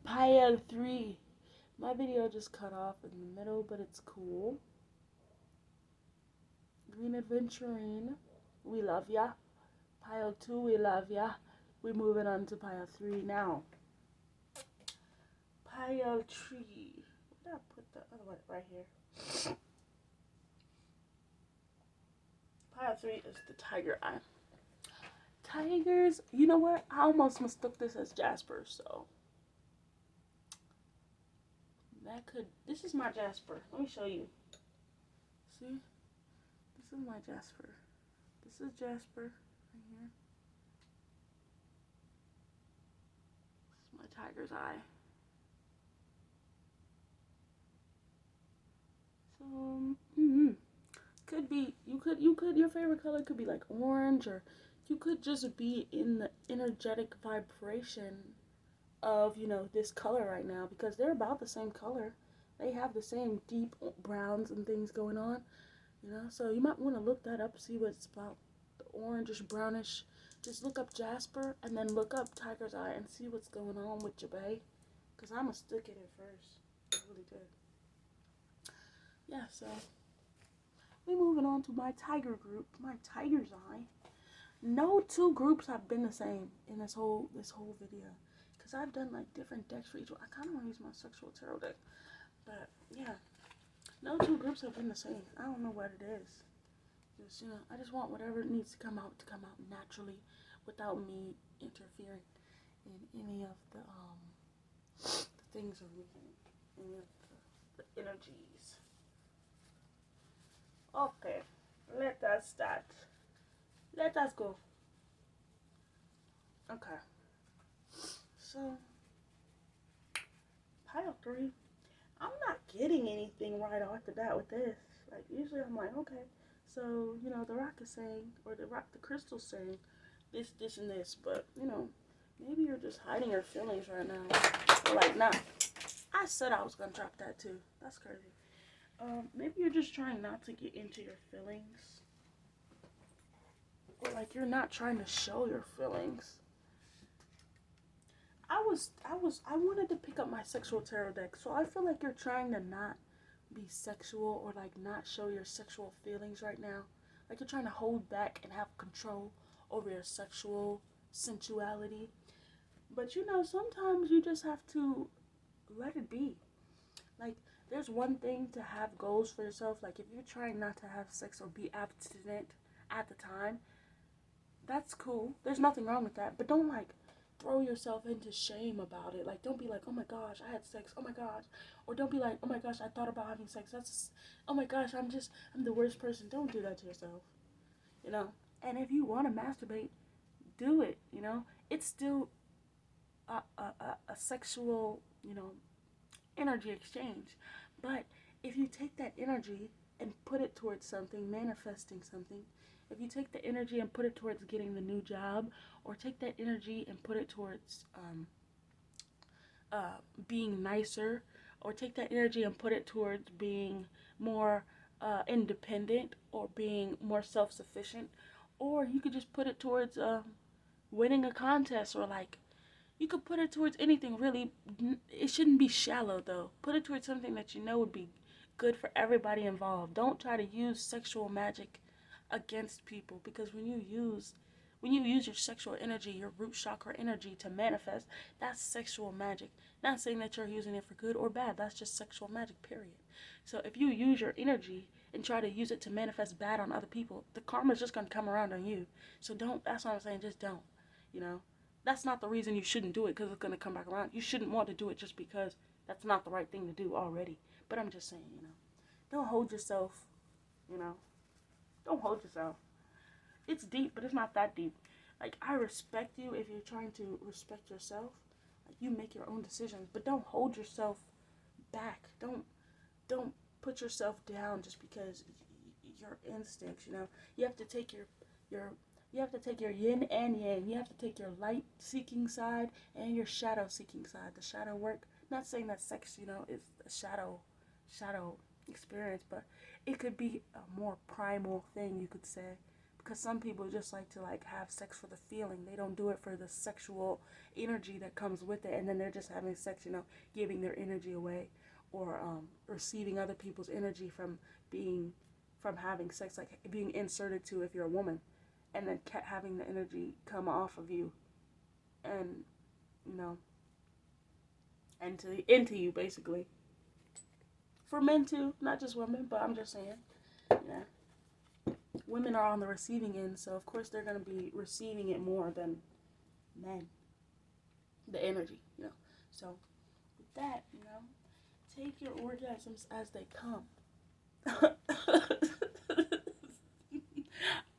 Pile 3. My video just cut off in the middle, but it's cool. Green Adventurine, we love ya. Pile 2, we love ya. We're moving on to pile 3 now. Pile 3. Where did I put the other one? Right here. Pile 3 is the tiger eye. Tigers, you know what? I almost mistook this as Jasper, so. This is my Jasper. Let me show you. See? This is my Jasper. This is Jasper right here. This is my tiger's eye. So, could be, your favorite color could be like orange, or you could just be in the energetic vibration of, this color right now, because they're about the same color. They have the same deep browns and things going on, so you might want to look that up, see what it's about. The orangish, brownish. Just look up Jasper and then look up tiger's eye and see what's going on with your bae, because I'm going to stick it at first. I really did. Yeah, so we're moving on to my tiger group, my tiger's eye. No two groups have been the same in this whole video, because I've done like different decks for each one. I kind of want to use my sexual tarot deck, but yeah, no two groups have been the same. I don't know what it is. Just, I just want whatever needs to come out naturally, without me interfering in any of the things of movement, any of the energies. Okay, let us start. Let us go. Okay. So, pile 3. I'm not getting anything right off the bat with this. Like, usually I'm like, okay. So, the rock is saying, or the crystal's saying this, and this. But, maybe you're just hiding your feelings right now. Or like, nah. I said I was going to drop that too. That's crazy. Maybe you're just trying not to get into your feelings. Or like you're not trying to show your feelings. I wanted to pick up my sexual tarot deck, so I feel like you're trying to not be sexual, or like not show your sexual feelings right now. Like you're trying to hold back and have control over your sexual sensuality. But sometimes you just have to let it be. Like, there's one thing to have goals for yourself. Like, if you're trying not to have sex or be abstinent at the time, that's cool. There's nothing wrong with that. But don't, like, throw yourself into shame about it. Like, don't be like, oh my gosh, I had sex. Oh my gosh. Or don't be like, oh my gosh, I thought about having sex. Oh my gosh, I'm the worst person. Don't do that to yourself. And if you want to masturbate, do it. It's still a sexual, energy exchange. But if you take that energy and put it towards something, manifesting something, if you take the energy and put it towards getting the new job, or take that energy and put it towards being nicer, or take that energy and put it towards being more independent, or being more self-sufficient, or you could just put it towards winning a contest, or like, you could put it towards anything, really. It shouldn't be shallow, though. Put it towards something that would be good for everybody involved. Don't try to use sexual magic against people, because when you use your sexual energy, your root chakra energy, to manifest, that's sexual magic. Not saying that you're using it for good or bad. That's just sexual magic, period. So if you use your energy and try to use it to manifest bad on other people, the karma's just going to come around on you. So don't. That's what I'm saying. Just don't. That's not the reason you shouldn't do it, because it's going to come back around. You shouldn't want to do it just because that's not the right thing to do already. But I'm just saying, don't hold yourself, don't hold yourself. It's deep, but it's not that deep. Like, I respect you if you're trying to respect yourself. Like, you make your own decisions, but don't hold yourself back. Don't put yourself down just because your instincts, You have to take you have to take your yin and yang. You have to take your light-seeking side and your shadow-seeking side. The shadow work. Not saying that sex, is a shadow experience, but it could be a more primal thing, you could say, Because some people just like to like have sex for the feeling. They don't do it for the sexual energy that comes with it, and then they're just having sex, giving their energy away, or receiving other people's energy from having sex, like being inserted to if you're a woman, and then having the energy come off of you, and you know, into you basically. For men too, not just women, but I'm just saying, yeah. Women are on the receiving end, so of course they're going to be receiving it more than men. The energy, So, with that, take your orgasms as they come.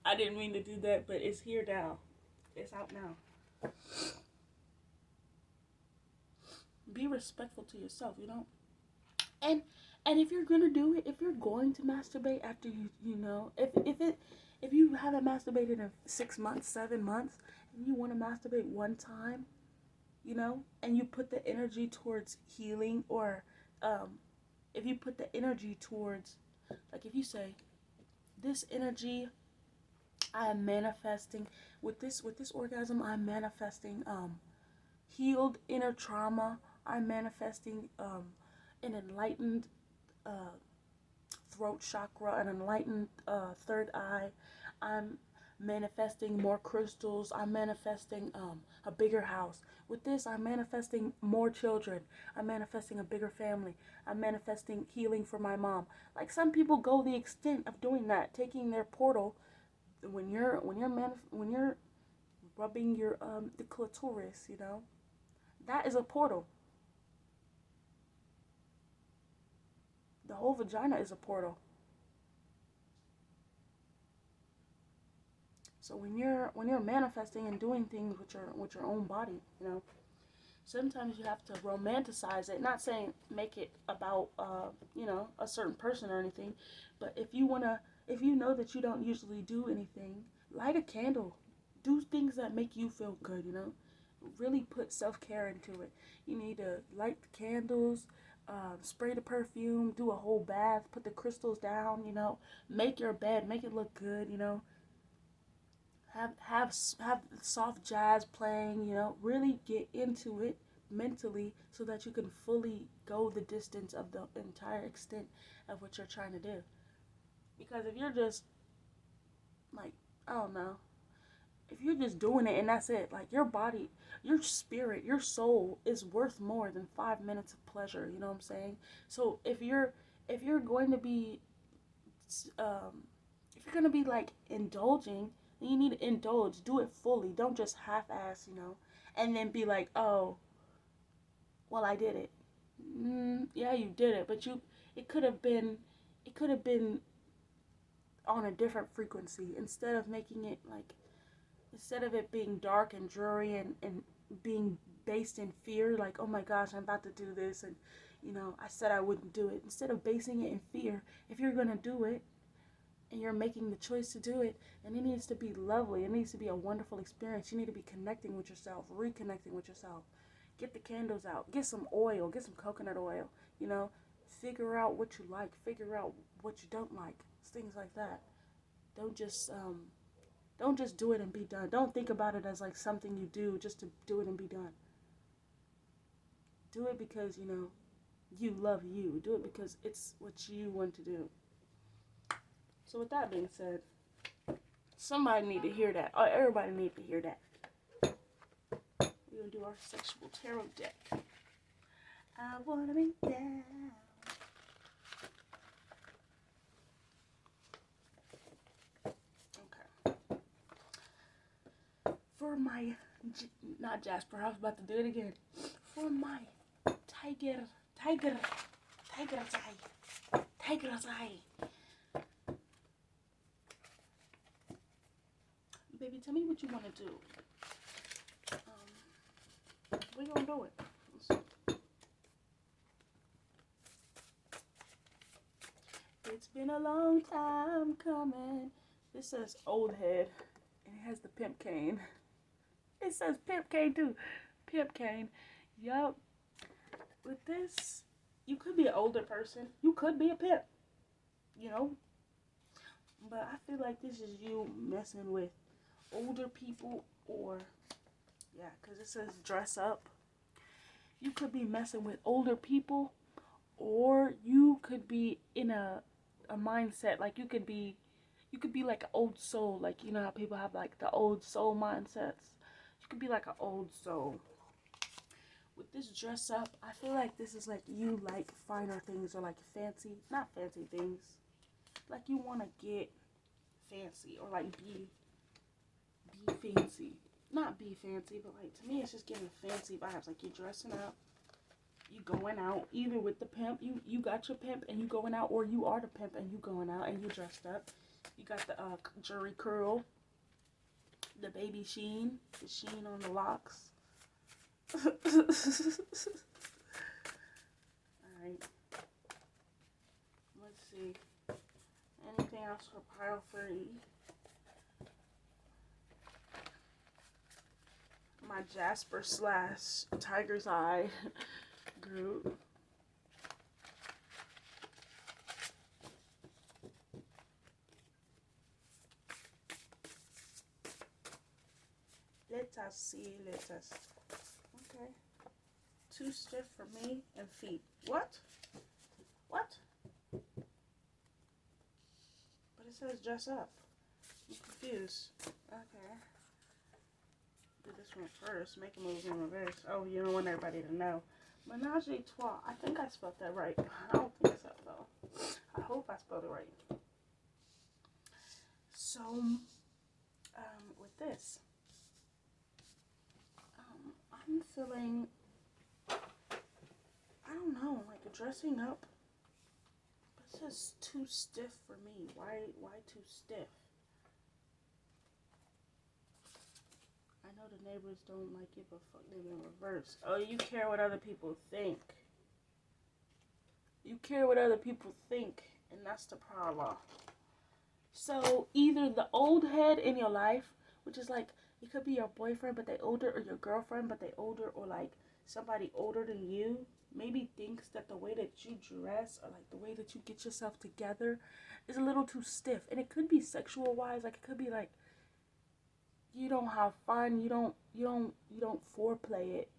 I didn't mean to do that, but it's here now. It's out now. Be respectful to yourself, And if you're gonna do it, if you're going to masturbate after if you haven't masturbated in 6 months, 7 months, and you want to masturbate one time, and you put the energy towards healing, or if you put the energy towards, like if you say, this energy I am manifesting with this orgasm, I'm manifesting healed inner trauma, I'm manifesting an enlightened throat chakra, an enlightened third eye. I'm manifesting more crystals. I'm manifesting a bigger house. With this, I'm manifesting more children. I'm manifesting a bigger family. I'm manifesting healing for my mom. Like some people go the extent of doing that, taking their portal. When you're rubbing your the clitoris, that is a portal. The whole vagina is a portal. So when you're manifesting and doing things with your own body, sometimes you have to romanticize it. Not saying make it about a certain person or anything, but if you know that you don't usually do anything, light a candle, do things that make you feel good. Really put self-care into it. You need to light the candles, spray the perfume, do a whole bath, put the crystals down, make your bed, make it look good, have soft jazz playing, really get into it mentally so that you can fully go the distance of the entire extent of what you're trying to do. Because if you're just like, I don't know, if you're just doing it and that's it, like your body, your spirit, your soul is worth more than 5 minutes of pleasure. You know what I'm saying? So if you're going to be if you're gonna be like indulging, then you need to indulge. Do it fully. Don't just half-ass, and then be like, oh, well, I did it. Yeah, you did it, but it could have been, on a different frequency instead of making it like, instead of it being dark and dreary and being based in fear, like, oh my gosh, I'm about to do this, and I said I wouldn't do it. Instead of basing it in fear, if you're gonna do it, and you're making the choice to do it, and it needs to be lovely. It needs to be a wonderful experience. You need to be connecting with yourself, reconnecting with yourself. Get the candles out. Get some oil. Get some coconut oil. Figure out what you like. Figure out what you don't like. Things like that. Don't just do it and be done. Don't think about it as like something you do just to do it and be done. Do it because you love you. Do it because it's what you want to do. So with that being said, somebody need to hear that. Everybody need to hear that. We're going to do our sexual tarot deck. I want to be down. Okay. For my, not Jasper, I was about to do it again. For my tiger's eye. Baby, tell me what you want to do. We're going to do it. It's been a long time coming. This says old head, and it has the pimp cane. It says pimp cane too. Pimp cane. Yup. With this, you could be an older person. You could be a pimp. But I feel like this is you messing with older people, or yeah, because it says dress up. You could be messing with older people, or you could be in a mindset like you could be like an old soul, like you know how people have like the old soul mindsets. You could be like an old soul. With this dress up, I feel like this is like you like finer things, or like fancy, not fancy things. Like you want to get fancy, or like be fancy. Not be fancy, but like to me it's just giving fancy vibes. Like you're dressing up, you going out either with the pimp, you got your pimp and you going out, or you are the pimp and you going out and you dressed up. You got the jewelry curl, the baby sheen, the sheen on the locks. Alright. Let's see. Anything else for pile 3? My Jasper / Tiger's Eye group. Let us see. Okay. Too stiff for me and feet. What? What? But it says dress up. I'm confused. Okay. Do this one first. Make a move in reverse. Oh, you don't want everybody to know. MAJIIK'S. I think I spelled that right. I don't think so, though. I hope I spelled it right. So, with this, I'm feeling, I don't know, like dressing up. But it's just too stiff for me. Why too stiff? I know the neighbors don't like give a fuck. They're in reverse. Oh, you care what other people think. You care what other people think, and that's the problem. So either the old head in your life, which is like, it could be your boyfriend but they older, or your girlfriend but they older, or like somebody older than you, maybe thinks that the way that you dress, or like the way that you get yourself together, is a little too stiff. And it could be sexual wise. Like it could be like you don't have fun, you don't foreplay it,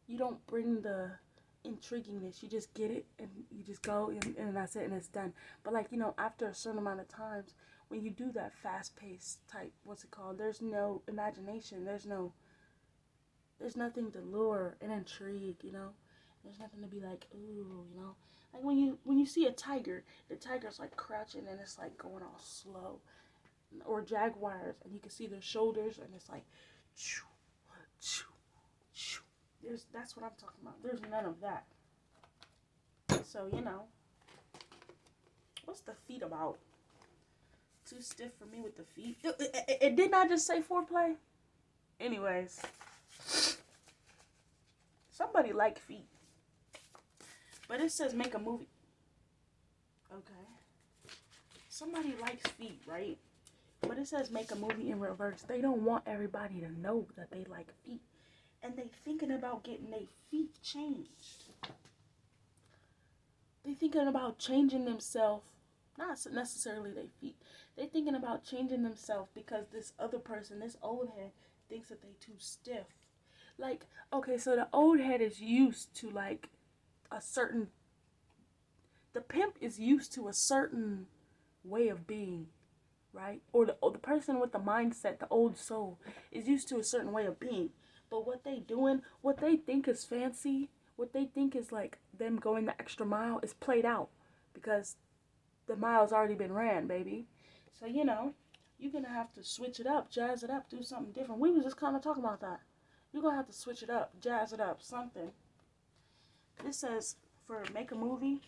you don't bring the intriguingness, you just get it and you just go, and that's it, and it's done. But like, you know, after a certain amount of times, when you do that fast paced type, what's it called, there's no imagination, there's nothing to lure and intrigue, you know. There's nothing to be like, ooh, you know. Like when you see a tiger, the tiger's like crouching and it's like going all slow. Or jaguars, and you can see their shoulders, and it's like choo, choo, choo. That's what I'm talking about. There's none of that. So, you know, what's the feet about? Too stiff for me with the feet. It did not just say foreplay. Anyways, somebody like feet, but it says make a movie. Okay, somebody likes feet, right? But it says make a movie in reverse. They don't want everybody to know that they like feet. And they thinking about getting their feet changed. They thinking about changing themselves. Not necessarily their feet. They thinking about changing themselves because this other person, this old head, thinks that they too stiff. Like, okay, so the old head is used to like a certain... The pimp is used to a certain way of being. Right? Or the person with the mindset, the old soul, is used to a certain way of being. But what they doing, what they think is fancy, what they think is like them going the extra mile, is played out. Because the mile's already been ran, baby. So, you know, you're going to have to switch it up, jazz it up, do something different. We was just kind of talking about that. You're going to have to switch it up, jazz it up, something. This says, for make a movie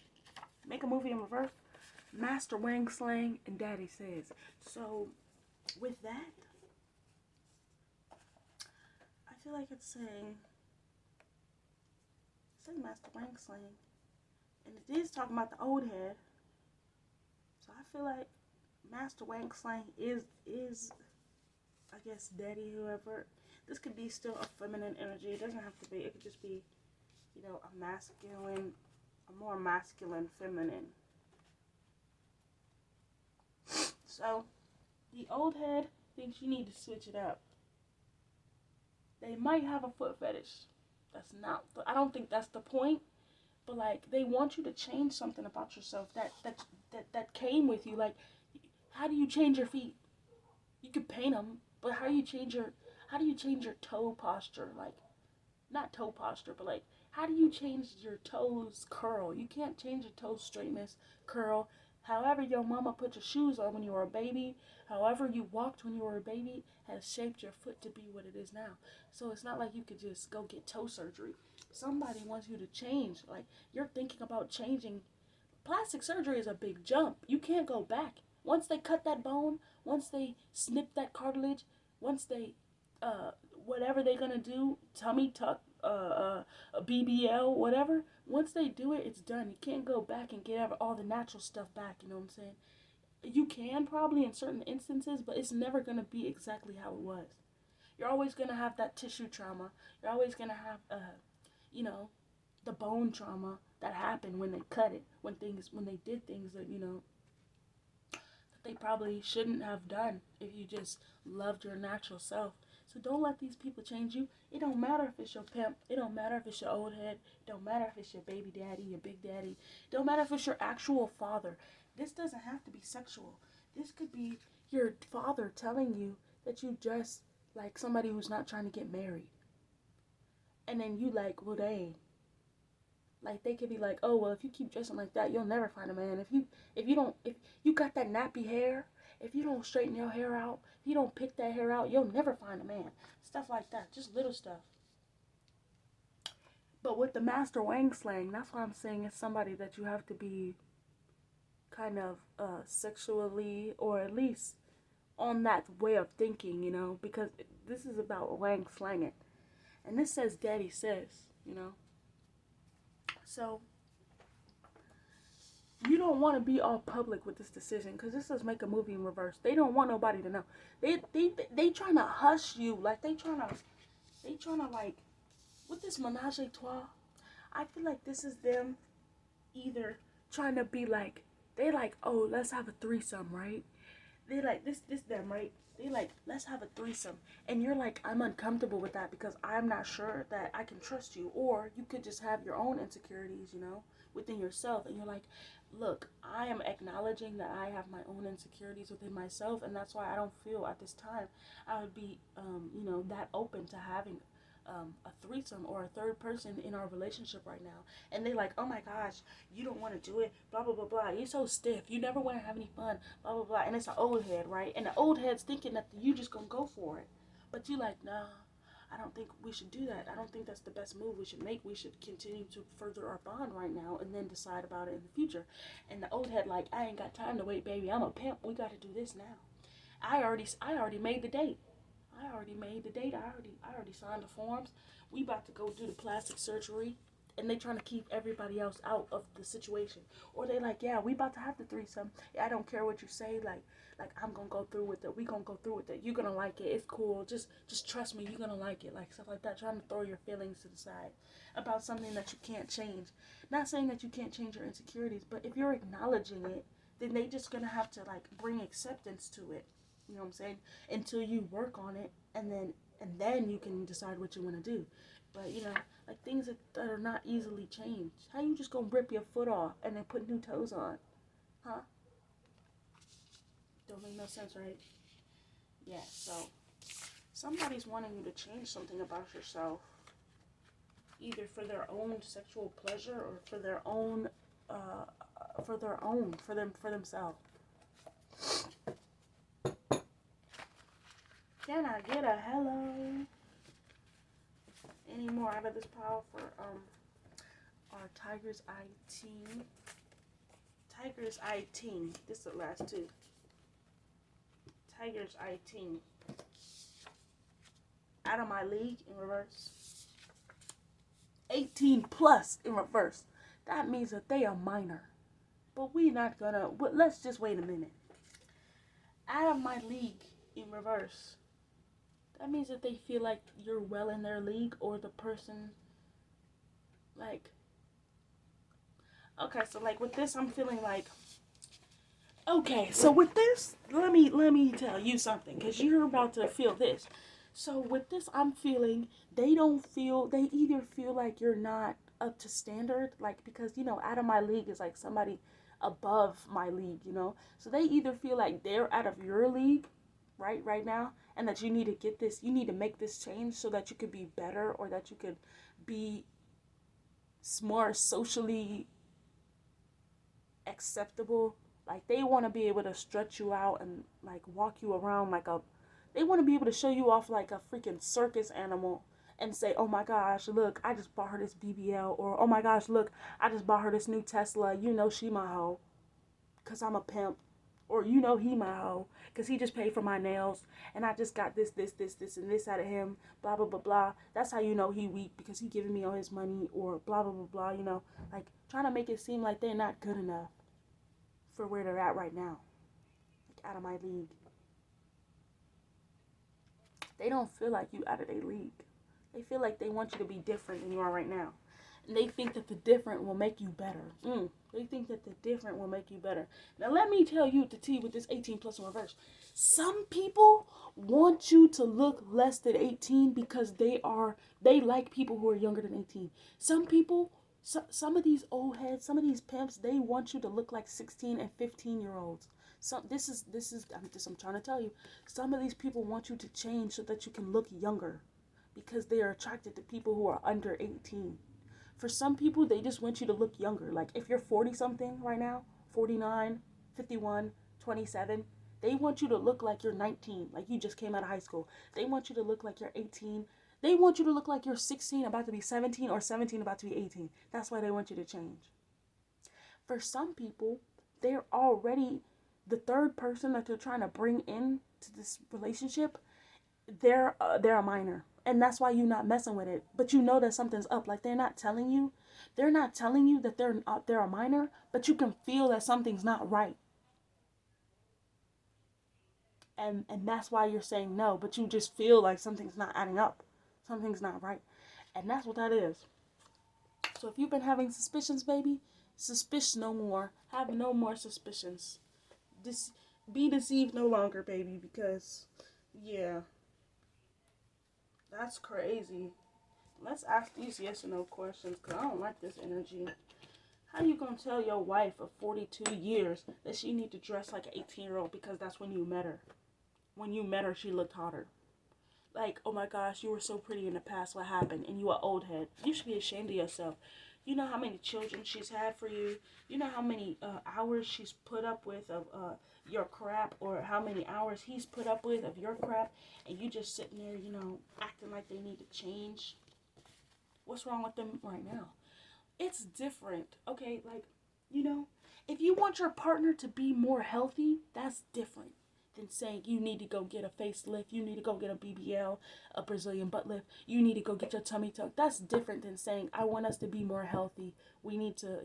in reverse, Master Wang Slang and Daddy Says. So, with that, I feel like it's saying Master Wang Slang, and it is talking about the old head. So I feel like Master Wang Slang is I guess Daddy, whoever. This could be still a feminine energy. It doesn't have to be. It could just be, you know, a more masculine, feminine. So the old head thinks you need to switch it up. They might have a foot fetish. That's not. I don't think that's the point. But like, they want you to change something about yourself that came with you. Like, how do you change your feet? You could paint them, but how do you change your toe posture? Like, not toe posture, but like, how do you change your toes curl? You can't change your toe straightness, curl. However your mama put your shoes on when you were a baby, however you walked when you were a baby, has shaped your foot to be what it is now. So it's not like you could just go get toe surgery. Somebody wants you to change. Like, you're thinking about changing. Plastic surgery is a big jump. You can't go back. Once they cut that bone, once they snip that cartilage, once they uh whatever they're gonna do, tummy tuck, a BBL, whatever. Once they do it, it's done. You can't go back and get all the natural stuff back. You know what I'm saying? You can probably in certain instances, but it's never gonna be exactly how it was. You're always gonna have that tissue trauma. You're always gonna have you know, the bone trauma that happened when they cut it, when they did things that that they probably shouldn't have done if you just loved your natural self. So don't let these people change you. It don't matter if it's your pimp. It don't matter if it's your old head. It don't matter if it's your baby daddy, your big daddy. It don't matter if it's your actual father. This doesn't have to be sexual. This could be your father telling you that you dress like somebody who's not trying to get married. And then you like, well, dang. Like, they could be like, oh, well, if you keep dressing like that, you'll never find a man. If you got that nappy hair, if you don't straighten your hair out, if you don't pick that hair out, you'll never find a man. Stuff like that, just little stuff. But with the Master Wang slang, that's why I'm saying it's somebody that you have to be kind of sexually, or at least on that way of thinking, because this is about Wang slanging. And this says daddy says. So you don't want to be all public with this decision, because this does make a movie in reverse. They don't want nobody to know. They trying to hush you, like they trying to like, with this menage a trois. I feel like this is them either trying to be like, they like, oh, let's have a threesome, right? They like this them, right? They like, let's have a threesome, and you're like, I'm uncomfortable with that because I'm not sure that I can trust you. Or you could just have your own insecurities, within yourself, and you're like, look, I am acknowledging that I have my own insecurities within myself, and that's why I don't feel at this time I would be that open to having a threesome or a third person in our relationship right now. And they like, oh my gosh, you don't want to do it, blah blah blah blah, you're so stiff, you never want to have any fun, blah blah blah. And it's an old head, right? And the old head's thinking that you just gonna go for it, but you like, nah, I don't think we should do that. I don't think that's the best move we should make. We should continue to further our bond right now and then decide about it in the future. And the old head like, I ain't got time to wait, baby, I'm a pimp, we gotta do this now. I already made the date. I already made the date. I already signed the forms. We about to go do the plastic surgery, and they trying to keep everybody else out of the situation. Or they like, yeah, we about to have the threesome. Yeah, I don't care what you say. Like I'm gonna go through with it. We gonna go through with it. You're gonna like it. It's cool. Just trust me. You're gonna like it. Like stuff like that. Trying to throw your feelings to the side about something that you can't change. Not saying that you can't change your insecurities, but if you're acknowledging it, then they just gonna have to like bring acceptance to it. You know what I'm saying? Until you work on it, and then you can decide what you want to do. But like things that are not easily changed. How you just gonna rip your foot off and then put new toes on? Huh? Don't make no sense, right? Yeah, so somebody's wanting you to change something about yourself, either for their own sexual pleasure or for themselves. Can I get a hello? Any more out of this pile for our Tiger's Eye team? Tiger's Eye team. This is the last two. Tiger's Eye team. Out of my league in reverse. 18 plus in reverse. That means that they are minor. But we not gonna. But let's just wait a minute. Out of my league in reverse. That means that they feel like you're well in their league, or the person, like, okay, so like with this, I'm feeling like Okay, so with this, let me tell you something, because you're about to feel this. So with this, I'm feeling they either feel like you're not up to standard, like, because out of my league is like somebody above my league, so they either feel like they're out of your league right now, and that you need to you need to make this change so that you could be better, or that you could be more socially acceptable. Like, they want to be able to stretch you out and like walk you around like a. They want to be able to show you off like a freaking circus animal and say, "Oh my gosh, look, I just bought her this BBL," or "Oh my gosh, look, I just bought her this new Tesla. She my hoe, cause I'm a pimp." Or he my hoe, cause he just paid for my nails, and I just got this, and this out of him. Blah blah blah blah. That's how he weak, because he giving me all his money, or blah blah blah blah. Like trying to make it seem like they're not good enough for where they're at right now, like out of my league. They don't feel like you out of their league. They feel like they want you to be different than you are right now. And they think that the different will make you better. They think that the different will make you better. Now let me tell you the T with this 18 plus in reverse. Some people want you to look less than 18 because they like people who are younger than 18. Some people, some of these old heads, some of these pimps, they want you to look like 16 and 15-year-olds. I'm trying to tell you, some of these people want you to change so that you can look younger, because they are attracted to people who are under 18. For some people, they just want you to look younger. Like, if you're 40 something right now, 49, 51, 27, they want you to look like you're 19, like you just came out of high school. They want you to look like you're 18. They want you to look like you're 16 about to be 17, or 17 about to be 18. That's why they want you to change. For some people, they're already the third person that they're trying to bring in to this relationship. They're a minor, and that's why you're not messing with it. But you know that something's up. Like, they're not telling you. They're not telling you that they're a minor, but you can feel that something's not right. And that's why you're saying no, but you just feel like something's not adding up. Something's not right. And that's what that is. So if you've been having suspicions, baby, suspicion no more. Have no more suspicions. Just be deceived no longer, baby, because yeah, that's crazy. Let's ask these yes or no questions, because I don't like this energy. How you gonna tell your wife of 42 years that she need to dress like an 18-year-old because that's when you met her? When you met her, she looked hotter. Like, oh my gosh, you were so pretty in the past. What happened? And you an old head. You should be ashamed of yourself. You know how many children she's had for you. You know how many hours she's put up with of your crap, or how many hours he's put up with of your crap, and you just sitting there, acting like they need to change. What's wrong with them right now? It's different, okay? Like, if you want your partner to be more healthy, that's different than saying you need to go get a facelift, you need to go get a BBL, a Brazilian butt lift, you need to go get your tummy tucked. That's different than saying, I want us to be more healthy. We need to,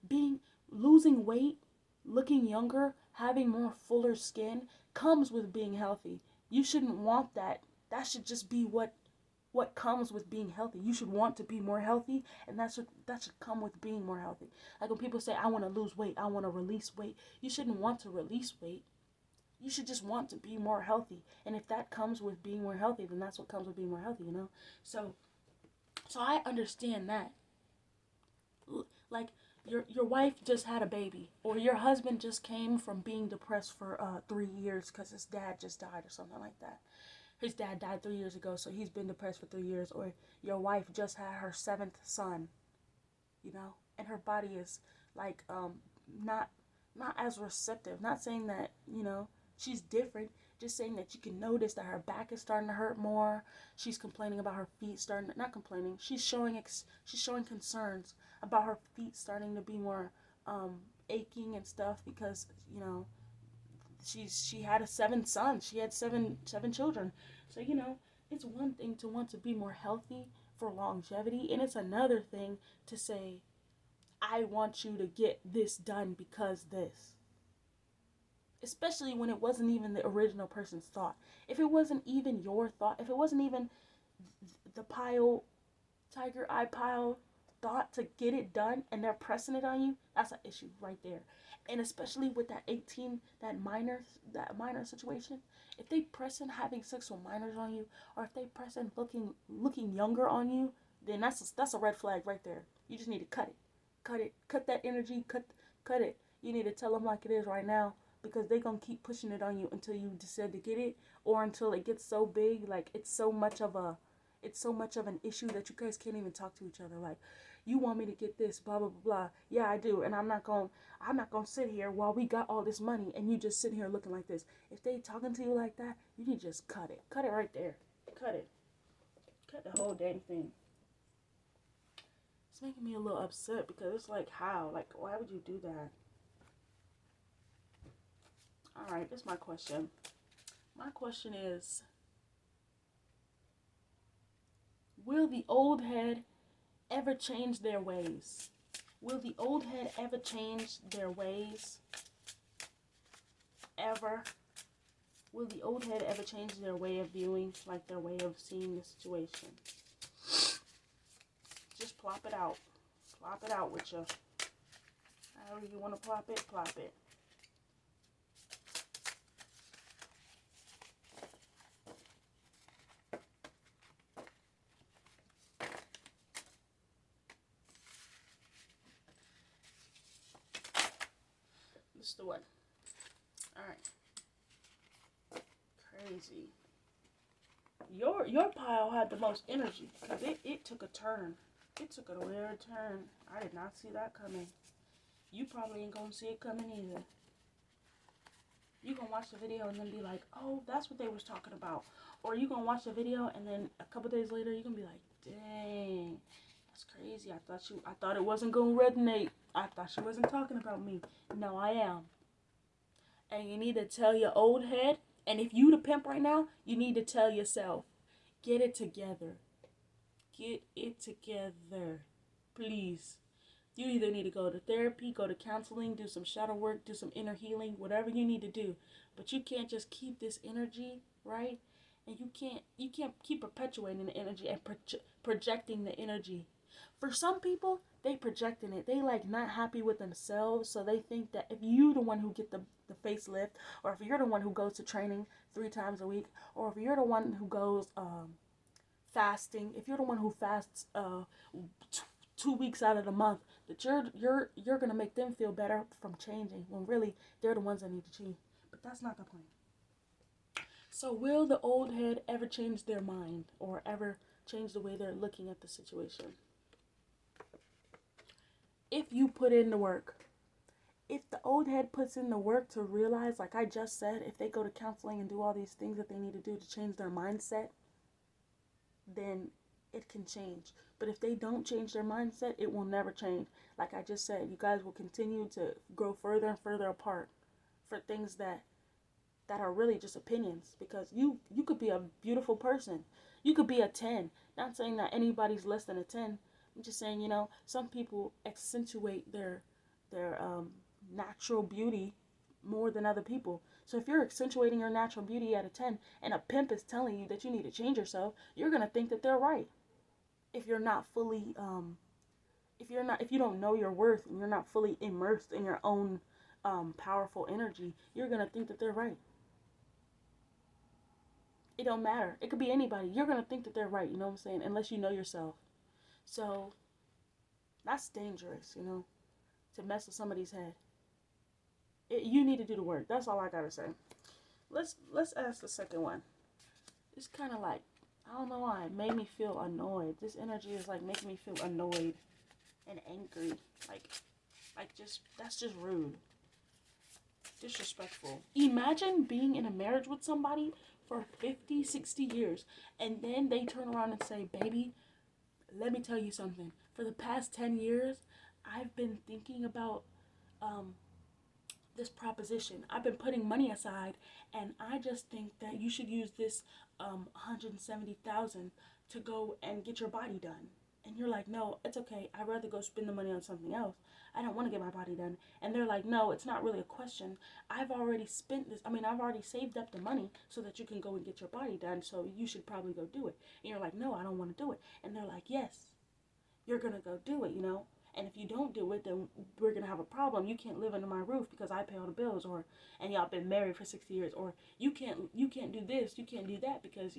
being losing weight, looking younger, having more fuller skin comes with being healthy. You shouldn't want that. That should just be what comes with being healthy. You should want to be more healthy, and that should come with being more healthy. Like, when people say, I want to lose weight, I want to release weight, you shouldn't want to release weight. You should just want to be more healthy. And if that comes with being more healthy, then that's what comes with being more healthy. So I understand that. Like, your wife just had a baby, or your husband just came from being depressed for 3 years because his dad just died, or something like that. His dad died 3 years ago, so he's been depressed for 3 years. Or your wife just had her seventh son, and her body is like not not as receptive. Not saying that she's different, just saying that you can notice that her back is starting to hurt more. She's complaining about her feet starting not complaining. She's showing concerns about her feet starting to be more aching and stuff, because she had seven sons. She had seven children. So it's one thing to want to be more healthy for longevity, and it's another thing to say, I want you to get this done because this. Especially when it wasn't even the original person's thought. If it wasn't even your thought, if it wasn't even the pile, tiger eye pile thought to get it done and they're pressing it on you, that's an issue right there. And especially with that 18, that minor situation, if they pressing having sex with minors on you, or if they pressing looking younger on you, then that's a red flag right there. You just need to cut that energy, cut it. You need to tell them like it is right now, because they're gonna keep pushing it on you until you decide to get it, or until it gets so big, like it's so much of an issue that you guys can't even talk to each other. Like, you want me to get this, blah blah blah blah. Yeah, I do, and I'm not gonna sit here while we got all this money and you just sitting here looking like this. If they talking to you like that, you need to just cut it right there, cut the whole dang thing. It's making me a little upset because it's like, how, like, why would you do that? All right, this is my question. My question is, will the old head ever change their ways? Will the old head ever change their ways? Ever? Will the old head ever change their way of viewing, like their way of seeing the situation? Just plop it out. Plop it out with you. However you want to plop it, plop it. This is the one. Alright. Crazy. Your pile had the most energy, because it took a turn. It took a weird turn. I did not see that coming. You probably ain't gonna see it coming either. You gonna watch the video and then be like, oh, that's what they was talking about. Or you gonna watch the video and then a couple days later you're gonna be like, dang, that's crazy. I thought it wasn't gonna resonate. I thought she wasn't talking about me. No, I am. And you need to tell your old head, and if you the pimp right now, you need to tell yourself, get it together. Get it together. Please. You either need to go to therapy, go to counseling, do some shadow work, do some inner healing, whatever you need to do. But you can't just keep this energy, right? And you can't keep perpetuating the energy and projecting the energy. For some people, they projecting it. They like not happy with themselves, so they think that if you the one who get the facelift, or if you're the one who goes to training 3 times a week, or if you're the one who goes fasting, if you're the one who fasts 2 weeks out of the month, that you're gonna make them feel better from changing, when really they're the ones that need to change. But that's not the point. So will the old head ever change their mind, or ever change the way they're looking at the situation? If you put in the work. If the old head puts in the work to realize, like I just said, if they go to counseling and do all these things that they need to do to change their mindset, then it can change. But if they don't change their mindset, it will never change. Like I just said, you guys will continue to grow further and further apart for things that are really just opinions. Because you could be a beautiful person. You could be a 10. Not saying that anybody's less than a 10. I'm just saying, some people accentuate their natural beauty more than other people. So if you're accentuating your natural beauty at a 10, and a pimp is telling you that you need to change yourself, you're going to think that they're right. If you're not fully, if you don't know your worth, and you're not fully immersed in your own powerful energy, you're going to think that they're right. It don't matter. It could be anybody. You're going to think that they're right, you know what I'm saying? Unless you know yourself. So that's dangerous, to mess with somebody's head. You need to do the work. That's all I gotta say. Let's ask the second one. It's kind of like, I don't know why, it made me feel annoyed. This energy is like making me feel annoyed and angry. Like that's just rude. Disrespectful. Imagine being in a marriage with somebody for 50, 60 years, and then they turn around and say, baby, let me tell you something. For the past 10 years, I've been thinking about this proposition. I've been putting money aside, and I just think that you should use this $170,000 to go and get your body done. And you're like, no, it's okay. I'd rather go spend the money on something else. I don't want to get my body done. And they're like, no, it's not really a question. I've already spent this. I've already saved up the money so that you can go and get your body done. So you should probably go do it. And you're like, no, I don't want to do it. And they're like, yes, you're gonna go do it, you know. And if you don't do it, then we're gonna have a problem. You can't live under my roof because I pay all the bills, or and y'all been married for 60 years, or you can't do this, you can't do that because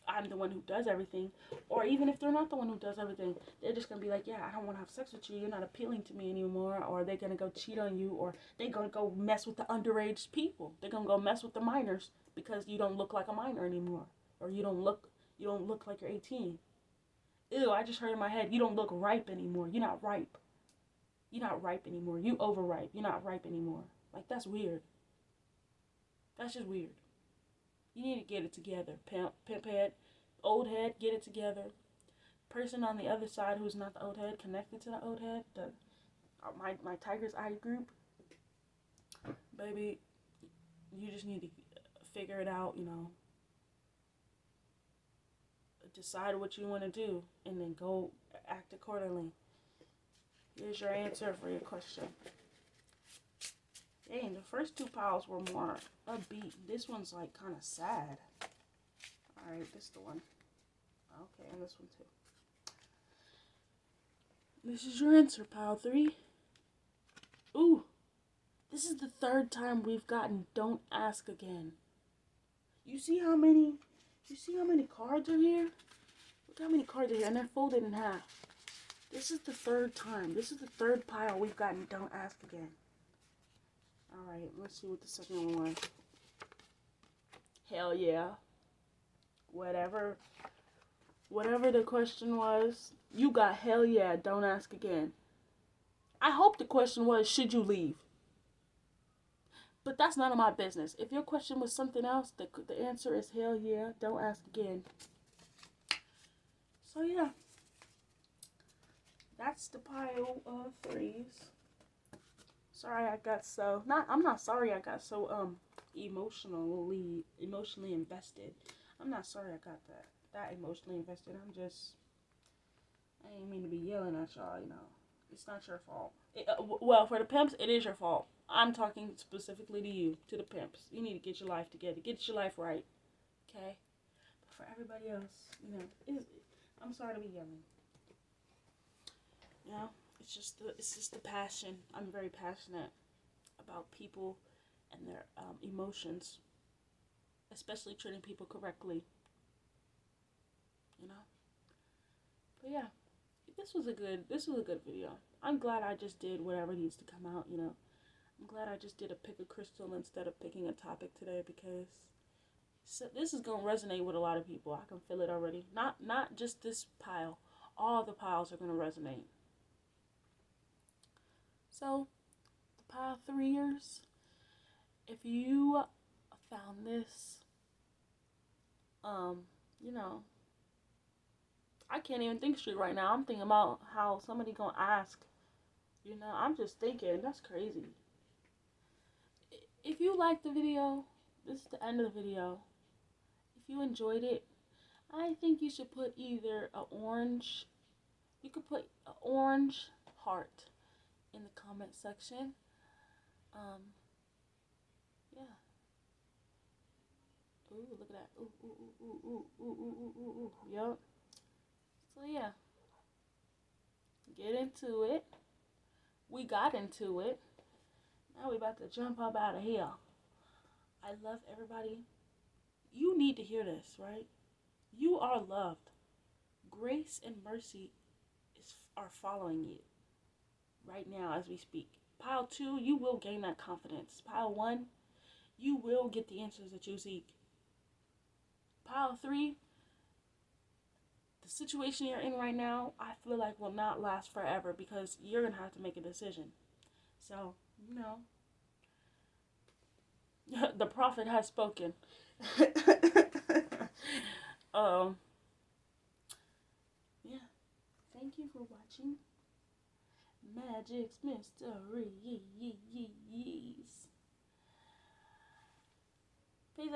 I'm the one who does everything. Or even if they're not the one who does everything, they're just gonna be like, yeah, I don't want to have sex with you. You're not appealing to me anymore. Or they're gonna go cheat on you, or they're gonna go mess with the underage people. They're gonna go mess with the minors because you don't look like a minor anymore, or you don't look like you're 18. Ew, I just heard in my head, you don't look ripe anymore. You're not ripe. You're not ripe anymore. You overripe. You're not ripe anymore. Like, that's weird. That's just weird. You need to get it together. Pimp head, old head, get it together. Person on the other side who's not the old head, connected to the old head, my Tiger's Eye group. Baby, you just need to figure it out, decide what you want to do, and then go act accordingly. Here's your answer for your question. Dang, the first two piles were more upbeat. This one's like kind of sad. Alright, this is the one. Okay, and this one too. This is your answer, pile 3. Ooh, this is the third time we've gotten Don't Ask Again. You see how many cards are here? Look how many cards are here, and they're folded in half. This is the third time. This is the third pile we've gotten Don't Ask Again. Alright, let's see what the second one was. Hell yeah. Whatever the question was, you got hell yeah, don't ask again. I hope the question was, should you leave? But that's none of my business. If your question was something else, the answer is hell yeah, don't ask again. So yeah. That's the pile of 3s. Sorry I got so I'm not sorry I got so emotionally invested. I'm not sorry I got that emotionally invested. I ain't mean to be yelling at y'all, It's not your fault. Well, for the pimps, it is your fault. I'm talking specifically to you, to the pimps. You need to get your life together. Get your life right. Okay? But for everybody else, I'm sorry to be yelling. It's just the passion. I'm very passionate about people and their emotions, especially treating people correctly. But yeah, this was a good video. I'm glad I just did whatever needs to come out. I'm glad I just did a pick a crystal instead of picking a topic today, because this is gonna resonate with a lot of people. I can feel it already. Not just this pile. All the piles are gonna resonate. So, the pile 3ers, if you found this, I can't even think straight right now. I'm thinking about how somebody gonna ask. I'm just thinking, that's crazy. If you liked the video, this is the end of the video. If you enjoyed it, I think you should put either you could put an orange heart in the comment section. Yeah. Ooh, look at that. Ooh, ooh, ooh, ooh, ooh, ooh, ooh, ooh, ooh. Yup. So yeah. Get into it. We got into it. Now we about to jump up out of here. I love everybody. You need to hear this, right? You are loved. Grace and mercy are following you right now as we speak. Pile 2, you will gain that confidence. Pile 1, you will get the answers that you seek. Pile 3, the situation you're in right now, I feel like will not last forever, because you're going to have to make a decision. So, the prophet has spoken. Yeah. Thank you for watching MAJIIK'S Mysteries.